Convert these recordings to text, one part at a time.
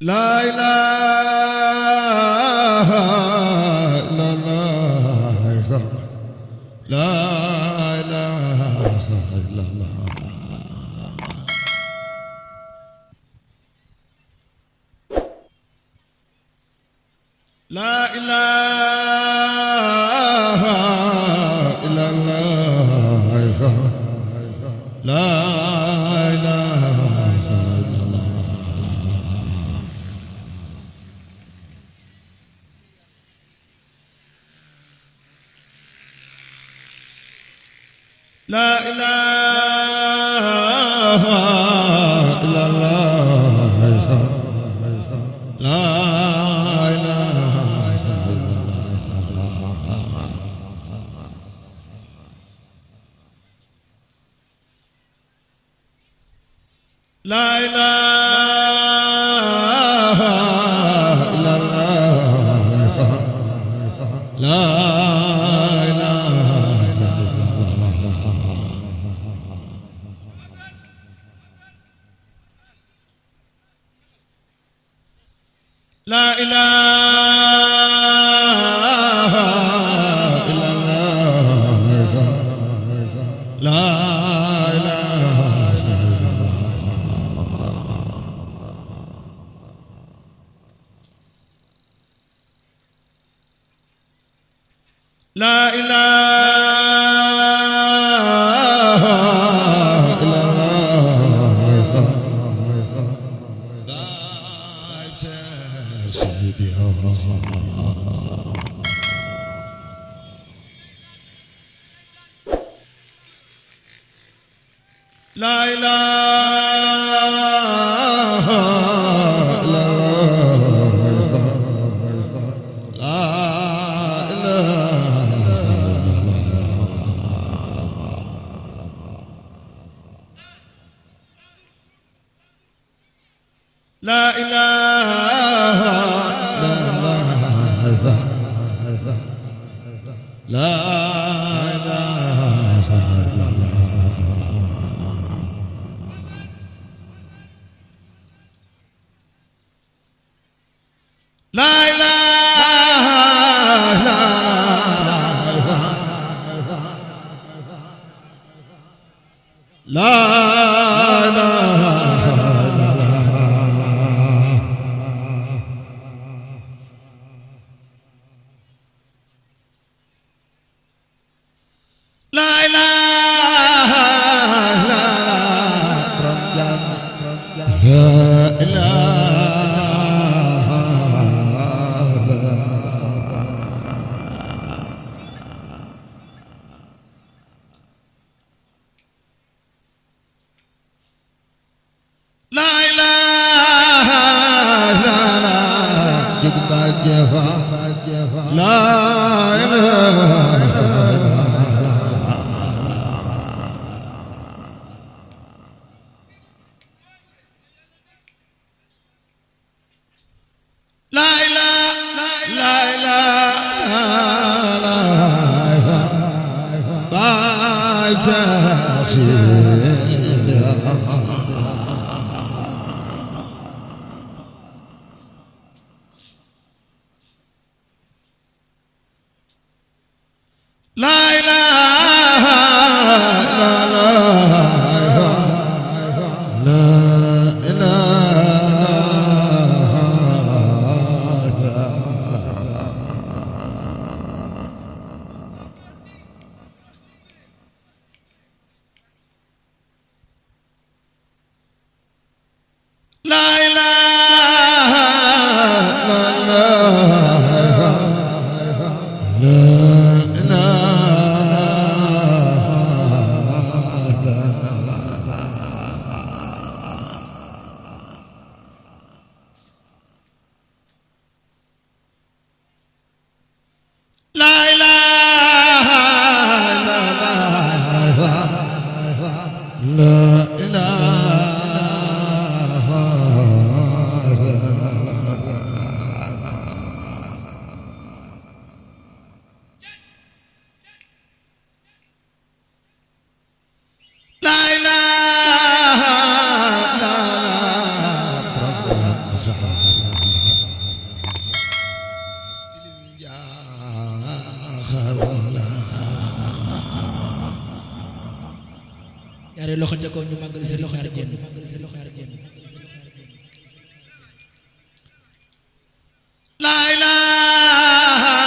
لا إله إلا الله لا إله إلا الله لا إله إلا الله لا إله إلا الله لا إله إلا الله لا إله إلا الله لا إله إلا الله لا إله إلا الله لا إله إلا الله لا إله إلا الله لا إله إلا الله سيدي لا إله إلا الله لا إله إلا الله لا إله لا إله إلا الله لا إله إلا الله لا إله إلا الله لا إله إلا الله لا ñaari loxo ca kaw ñu màggal Serigne Naar Diène la ilaha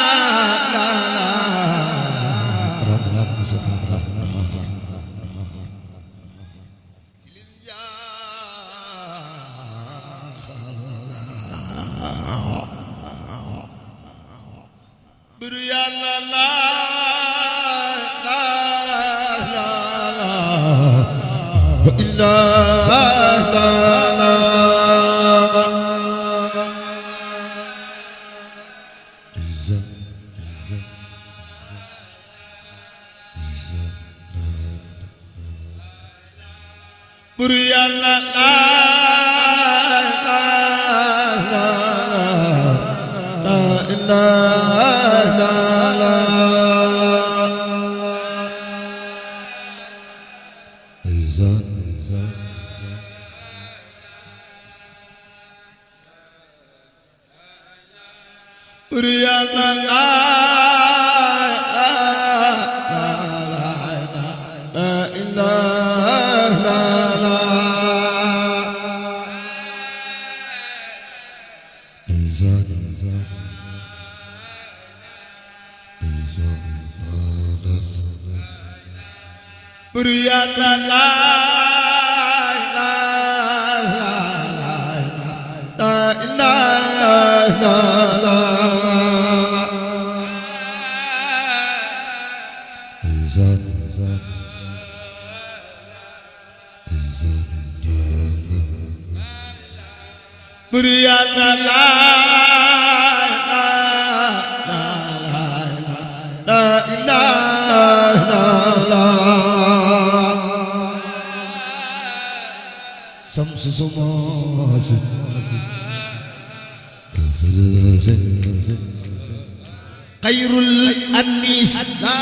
خير الأنيس لا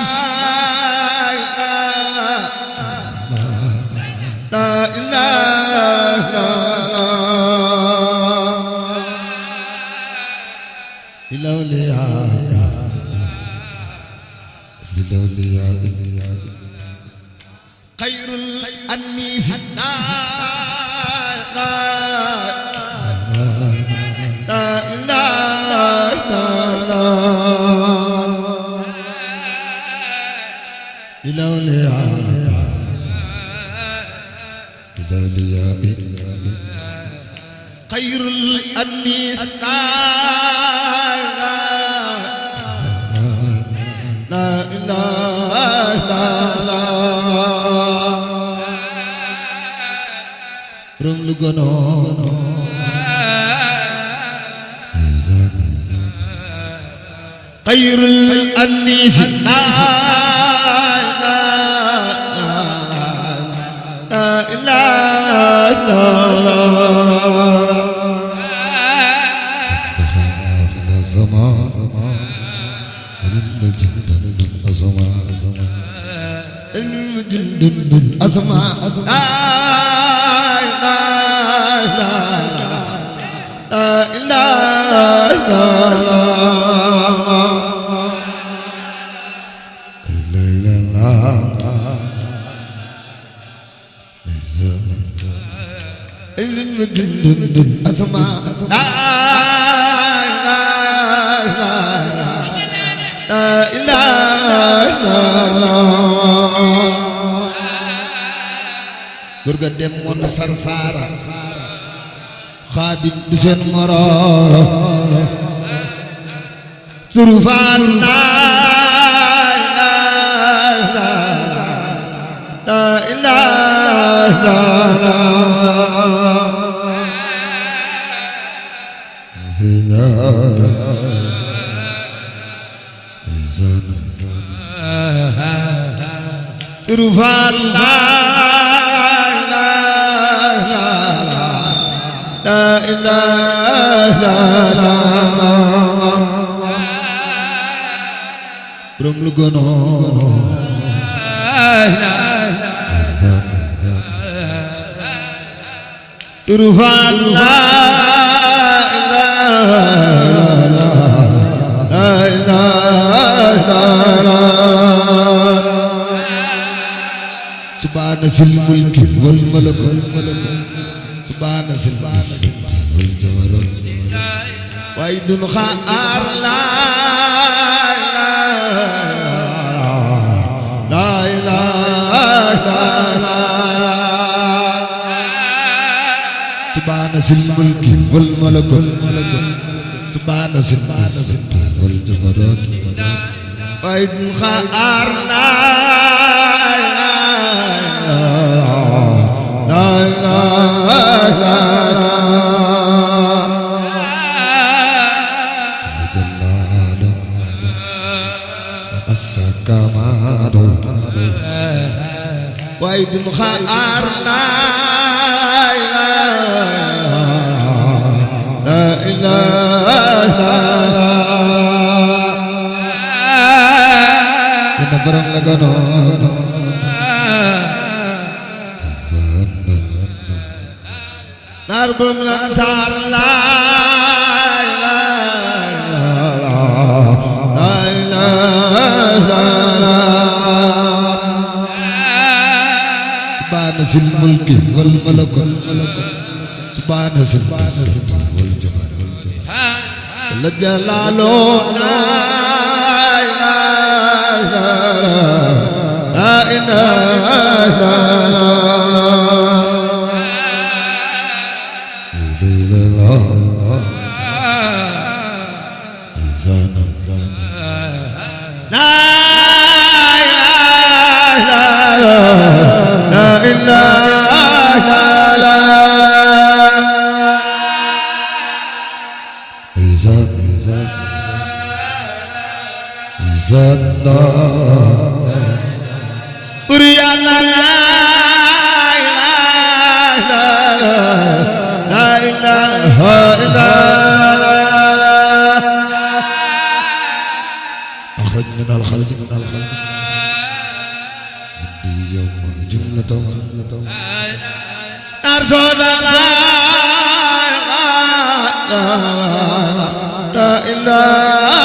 إله إلا الله خير الأنيس لا خير الأنيس لا إله إلا رمل غنون خير الأنيس لا إله إلا Gurga dem mon sarsara Khadim du sen moro surufan la ilaha surufan la ilaha Brum lu gono surufan la ilaha waaye dun xaar la subhaana sil mulki wal malakut subhaana sil izzati wal jabarut waaye dun xaar la waaye dun xaar la dina borom la gënoon naar borom la saar la subhaana sil mulki wal malakut subhaana sil izzati wal jabarut la jalaalu la ilaha أخرج من الخلق إني يوم جملة أرجو لا إله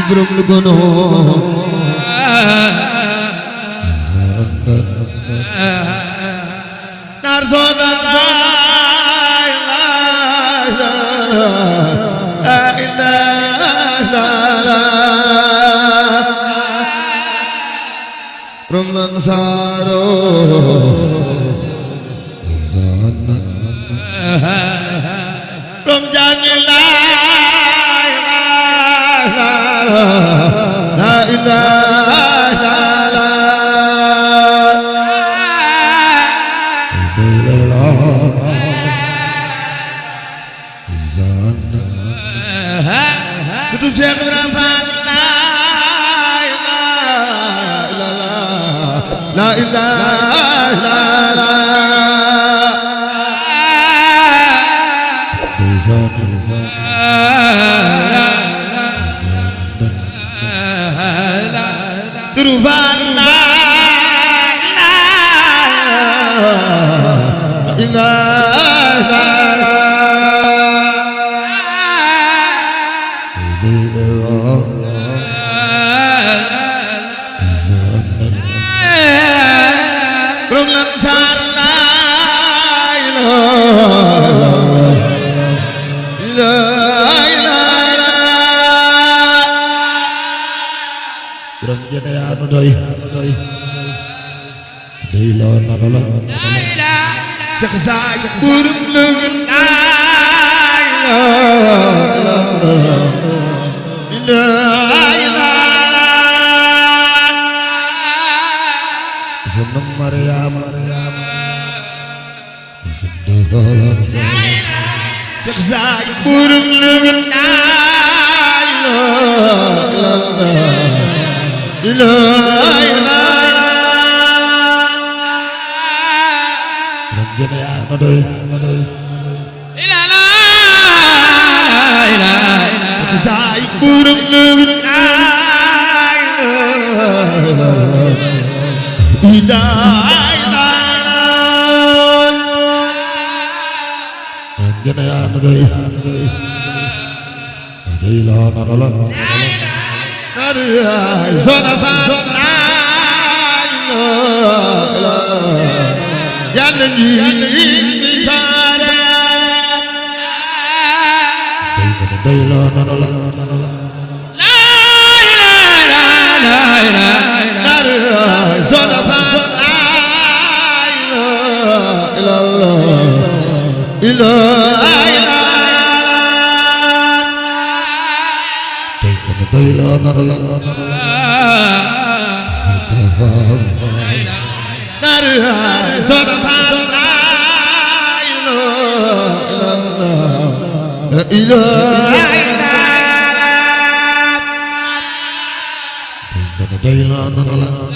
borom lu gono nar soda la borom lan saro borom janila la ilaha surtout Cheikh Ibrahima Fall la ilaha gën a yaatu doy day la la zona fa yàlla ni mi saare day la la zona fa ila day la la la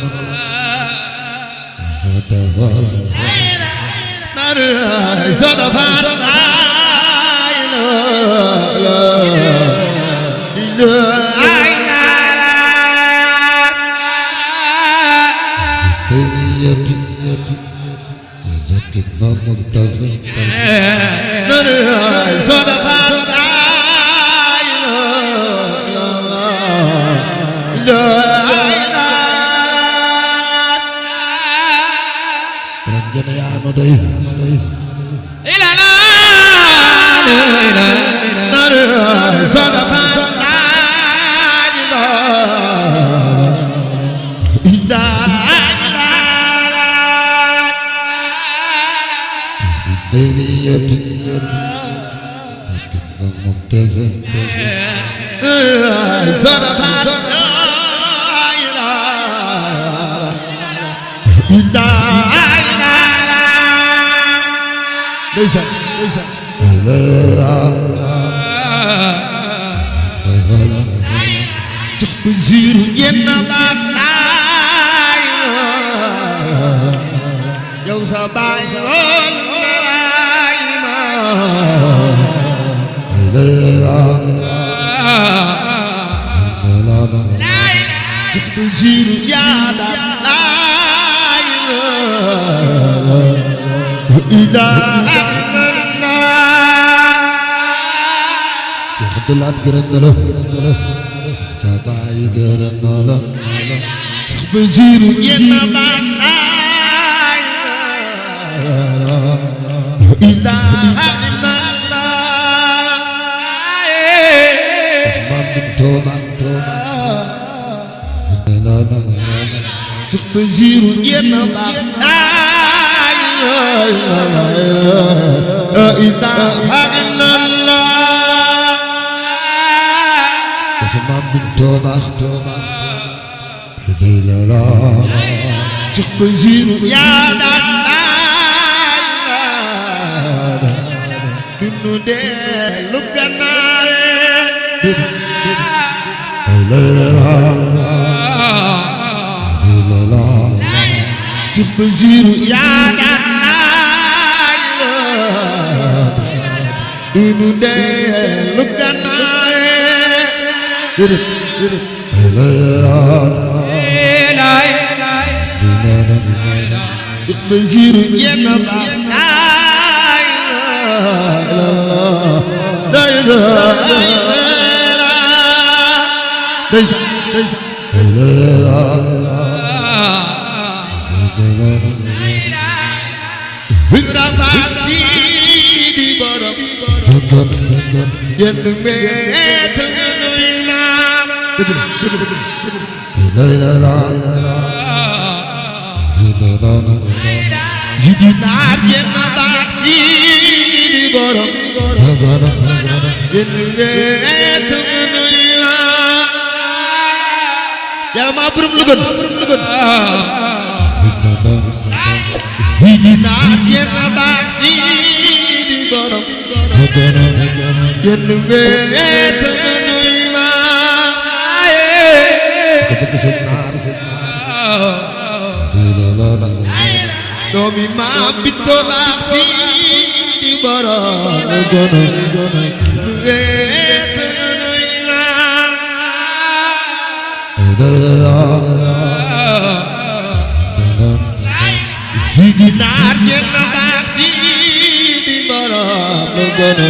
Sidi naar jenn baax Sidi borom lu gono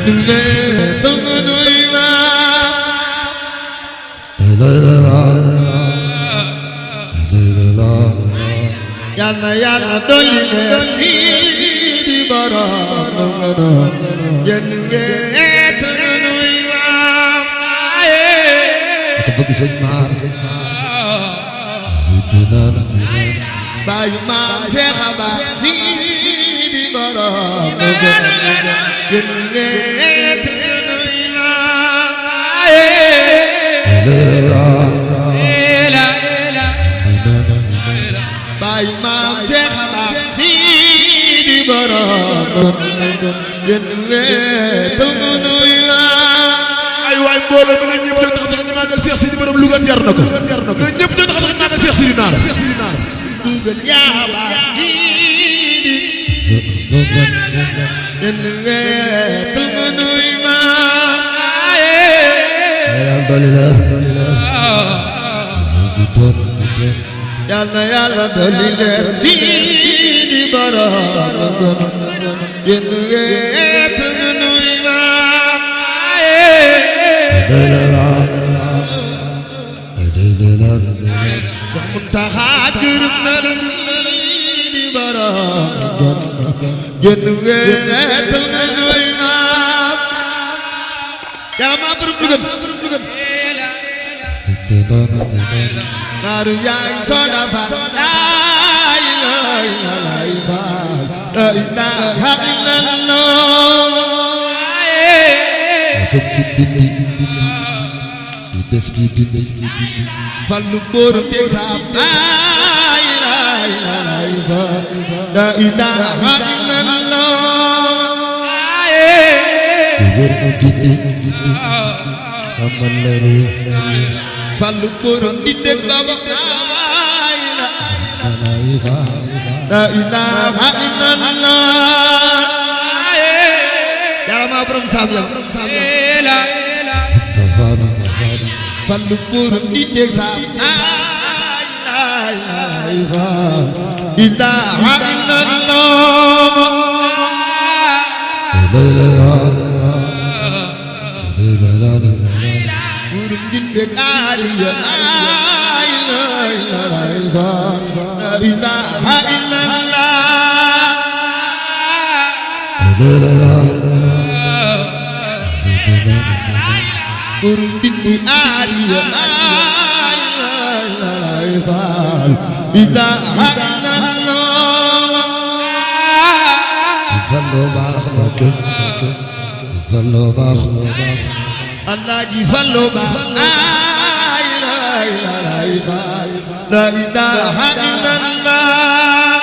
nu meetal nga nuy ma yàlla yàlla dolli leer Sidi borom lu gono jenn meetal nga nuy ma ko bëgg sëñ maar baayu maam Seex Aba Sidi borom lu gono jenn meetal nga nuy ma baayu maam Seex Aba Sidi borom jenn meetal nga nuy ma ay waay mbooloo mi nag ñëpp ñoo tax ñu màggal Cheikh Sidi borom Louga jar na ko ñun ñëpp ñoo tax ñu màggal Cheikh Sidi Naar dugal yaa baax Sidi jenn meetal nga nuy ma yàlla yàlla dolli leer Sidi borom jenn meetal nga nuy ma Seex Muntaxa gërëm na la Sidi borom jenn meetal nga nuy ma yàlla maa borom dugal naaru yaay soda fa laa ilaaha illallah sëtti dindi di def di dindi fallu bóoru teg saam laa ilaaha illallah wér mu dindi xamal la réew fallu bóoru di deg baba laa ilaaha illallah yàlla maa borom saam yow fallu bóoru di deg saam laa ilaaha illallah bóoru di deg aaliya laa ilaaha illallah bóoru di deg aaliya laa ilaaha illallah fallu baax na ko fallu baax Allah ji fallu baax laa ilaaha illallah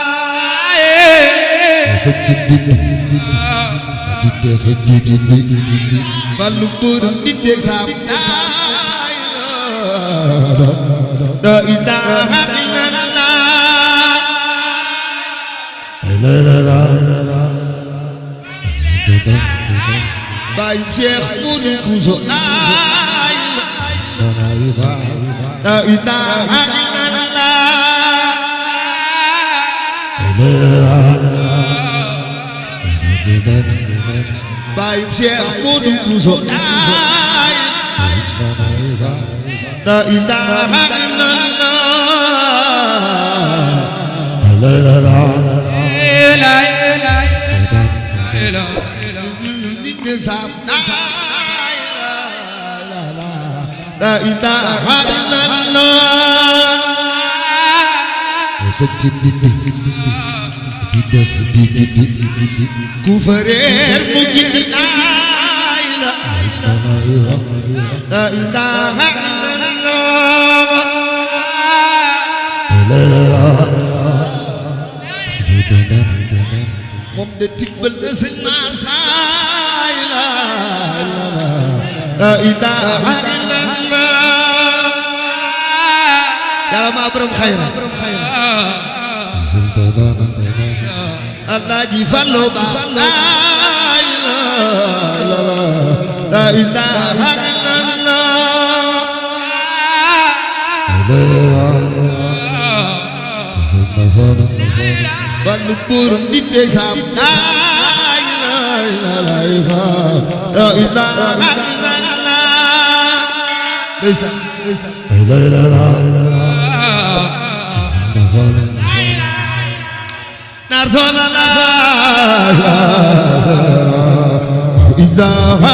sëtti dindi di def di dindi fallu bóoru di deg saam laa ilaaha illallah baayu Cheikh Modou Bousso laa ilaaha illallah baayu Cheikh Modou Bousso laa ilaaha illallah laa ilaaha illallah sëtti dindi di def di ku fa réer mu gindi laa ilaaha illallah moom de tibbal na sëñ maar laa ilaaha illallah yàlla maa borom xayra Allah ji fallu baax laa ilaaha illallah wàllu buurum nit de saam laay laay laay la ilaha illallah ndeysaan la ilaha naar soona la ilaha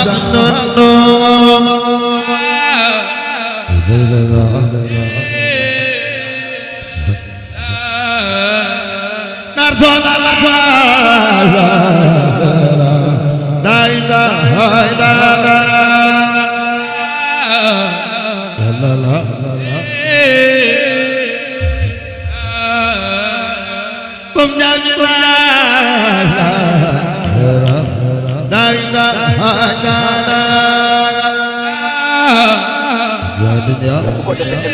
bu ko defee